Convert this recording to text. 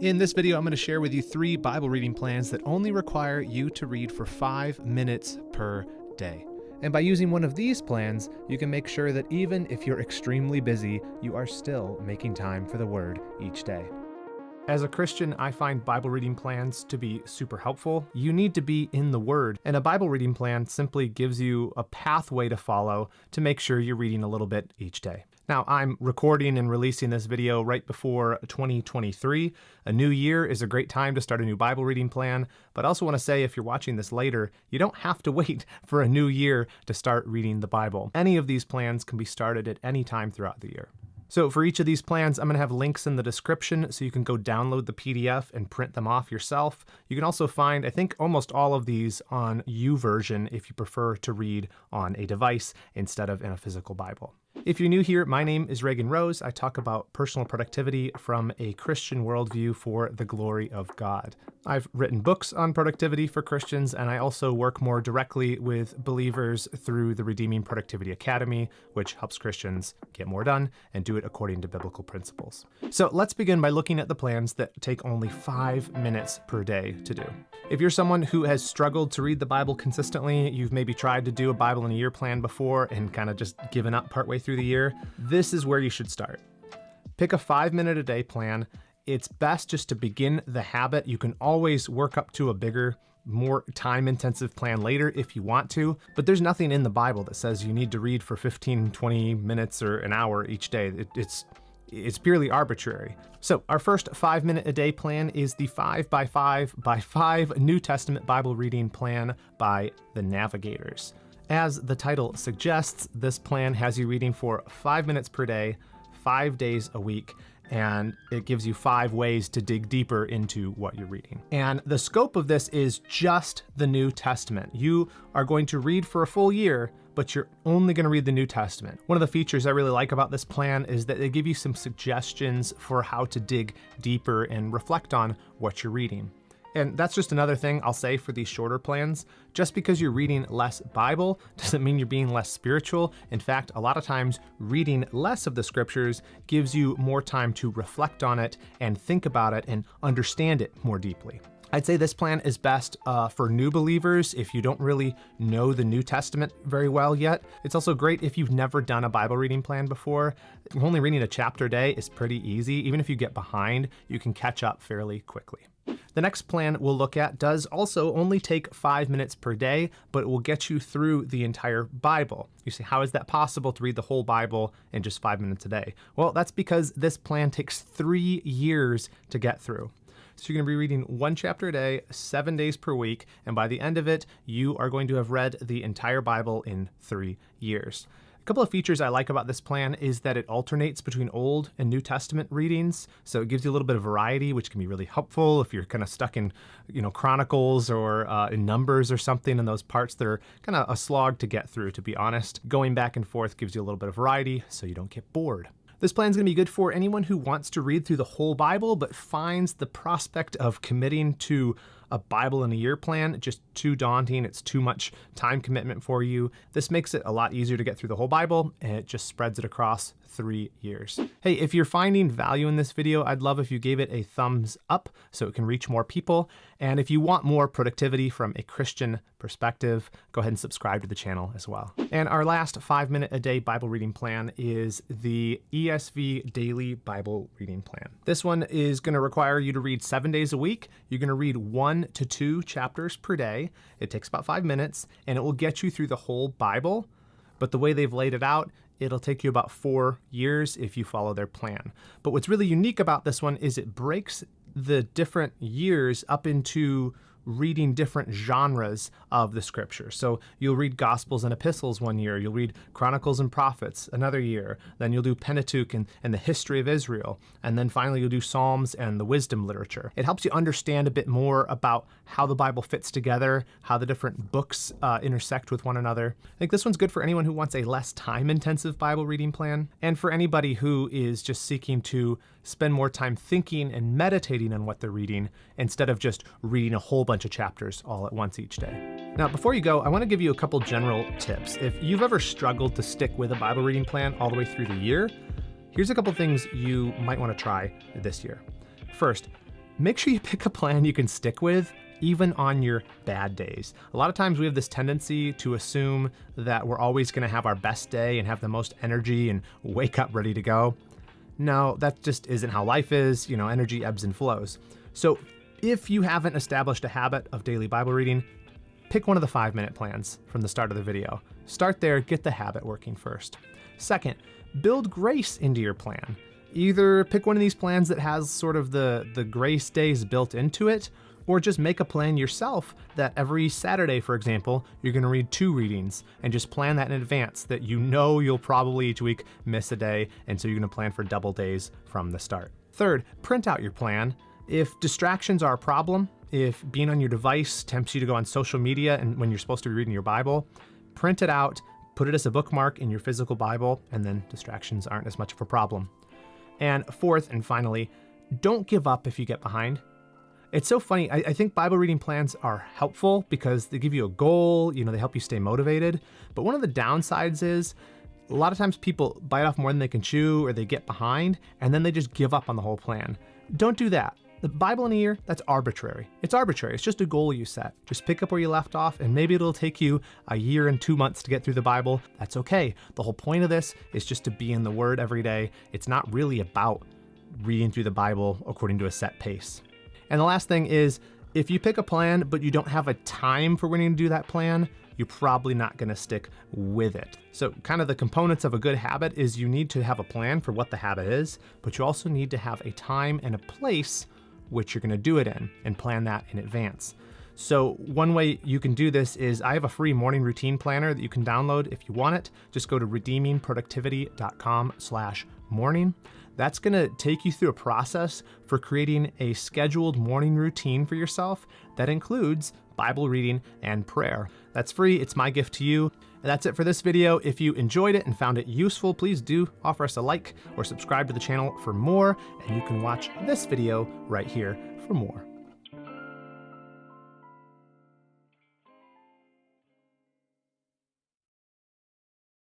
In this video, I'm going to share with you 3 Bible reading plans that only require you to read for 5 minutes per day. And by using one of these plans, you can make sure that even if you're extremely busy, you are still making time for the Word each day. As a Christian, I find Bible reading plans to be super helpful. You need to be in the Word, and a Bible reading plan simply gives you a pathway to follow to make sure you're reading a little bit each day. Now, I'm recording and releasing this video right before 2023. A new year is a great time to start a new Bible reading plan, but I also want to say if you're watching this later, you don't have to wait for a new year to start reading the Bible. Any of these plans can be started at any time throughout the year. So for each of these plans, I'm going to have links in the description so you can go download the PDF and print them off yourself. You can also find, I think, almost all of these on YouVersion if you prefer to read on a device instead of in a physical Bible. If you're new here, my name is Reagan Rose. I talk about personal productivity from a Christian worldview for the glory of God. I've written books on productivity for Christians, and I also work more directly with believers through the Redeeming Productivity Academy, which helps Christians get more done and do it according to biblical principles. So let's begin by looking at the plans that take only 5 minutes per day to do. If you're someone who has struggled to read the Bible consistently, you've maybe tried to do a Bible in a year plan before and kind of just given up partway through the year, this is where you should start. Pick a 5-minute a day plan. It's best just to begin the habit. You can always work up to a bigger, more time-intensive plan later if you want to, but there's nothing in the Bible that says you need to read for 15, 20 minutes or an hour each day. It's purely arbitrary. So our first 5-minute a day plan is the 5x5x5 New Testament Bible reading plan by the Navigators. As the title suggests, this plan has you reading for 5 minutes per day, 5 days a week, and it gives you 5 ways to dig deeper into what you're reading. And the scope of this is just the New Testament. You are going to read for a full year, but you're only going to read the New Testament. One of the features I really like about this plan is that they give you some suggestions for how to dig deeper and reflect on what you're reading. And that's just another thing I'll say for these shorter plans. Just because you're reading less Bible doesn't mean you're being less spiritual. In fact, a lot of times reading less of the scriptures gives you more time to reflect on it and think about it and understand it more deeply. I'd say this plan is best for new believers if you don't really know the New Testament very well yet. It's also great if you've never done a Bible reading plan before. Only reading a chapter a day is pretty easy. Even if you get behind, you can catch up fairly quickly. The next plan we'll look at does also only take 5 minutes per day, but it will get you through the entire Bible. You say, how is that possible to read the whole Bible in just 5 minutes a day? Well, that's because this plan takes 3 years to get through. So you're going to be reading 1 chapter a day, 7 days per week, and by the end of it, you are going to have read the entire Bible in 3 years. A couple of features I like about this plan is that it alternates between Old and New Testament readings, so it gives you a little bit of variety, which can be really helpful if you're kind of stuck in, Chronicles or in Numbers or something in those parts that are kind of a slog to get through, to be honest. Going back and forth gives you a little bit of variety so you don't get bored. This plan is going to be good for anyone who wants to read through the whole Bible but finds the prospect of committing to a Bible in a year plan just too daunting. It's too much time commitment for you. This makes it a lot easier to get through the whole Bible, and it just spreads it across 3 years. Hey, if you're finding value in this video, I'd love if you gave it a thumbs up so it can reach more people. And if you want more productivity from a Christian perspective, go ahead and subscribe to the channel as well. And our last 5-minute a day Bible reading plan is the ESV Daily Bible Reading Plan. This one is going to require you to read 7 days a week. You're going to read 1 to 2 chapters per day. It takes about 5 minutes, and it will get you through the whole Bible. But the way they've laid it out, it'll take you about 4 years if you follow their plan. But what's really unique about this one is it breaks the different years up into reading different genres of the scripture. So you'll read Gospels and Epistles one year, you'll read Chronicles and Prophets another year, then you'll do Pentateuch and the history of Israel, and then finally you'll do Psalms and the wisdom literature. It helps you understand a bit more about how the Bible fits together, how the different books intersect with one another. I think this one's good for anyone who wants a less time-intensive Bible reading plan, and for anybody who is just seeking to spend more time thinking and meditating on what they're reading instead of just reading a whole bunch of chapters all at once each day. Now, before you go, I want to give you a couple general tips. If you've ever struggled to stick with a Bible reading plan all the way through the year, here's a couple things you might want to try this year. First, make sure you pick a plan you can stick with even on your bad days. A lot of times we have this tendency to assume that we're always going to have our best day and have the most energy and wake up ready to go. No, that just isn't how life is. Energy ebbs and flows. So if you haven't established a habit of daily Bible reading, pick one of the 5-minute plans from the start of the video. Start there, get the habit working first. Second, build grace into your plan. Either pick one of these plans that has sort of the grace days built into it, or just make a plan yourself that every Saturday, for example, you're going to read 2 readings, and just plan that in advance that you'll probably each week miss a day, and so you're going to plan for double days from the start. Third, print out your plan. If distractions are a problem, if being on your device tempts you to go on social media and when you're supposed to be reading your Bible, print it out, put it as a bookmark in your physical Bible, and then distractions aren't as much of a problem. And fourth and finally, don't give up if you get behind. It's so funny. I think Bible reading plans are helpful because they give you a goal, they help you stay motivated. But one of the downsides is a lot of times people bite off more than they can chew, or they get behind and then they just give up on the whole plan. Don't do that. The Bible in a year, that's arbitrary. It's arbitrary. It's just a goal you set. Just pick up where you left off, and maybe it'll take you a year and 2 months to get through the Bible. That's okay. The whole point of this is just to be in the Word every day. It's not really about reading through the Bible according to a set pace. And the last thing is, if you pick a plan but you don't have a time for when you're going to do that plan, you're probably not going to stick with it. So kind of the components of a good habit is you need to have a plan for what the habit is, but you also need to have a time and a place which you're going to do it in, and plan that in advance. So one way you can do this is I have a free morning routine planner that you can download if you want it. Just go to redeemingproductivity.com/morning. That's going to take you through a process for creating a scheduled morning routine for yourself that includes Bible reading and prayer. That's free. It's my gift to you. And that's it for this video. If you enjoyed it and found it useful, please do offer us a like or subscribe to the channel for more. And you can watch this video right here for more.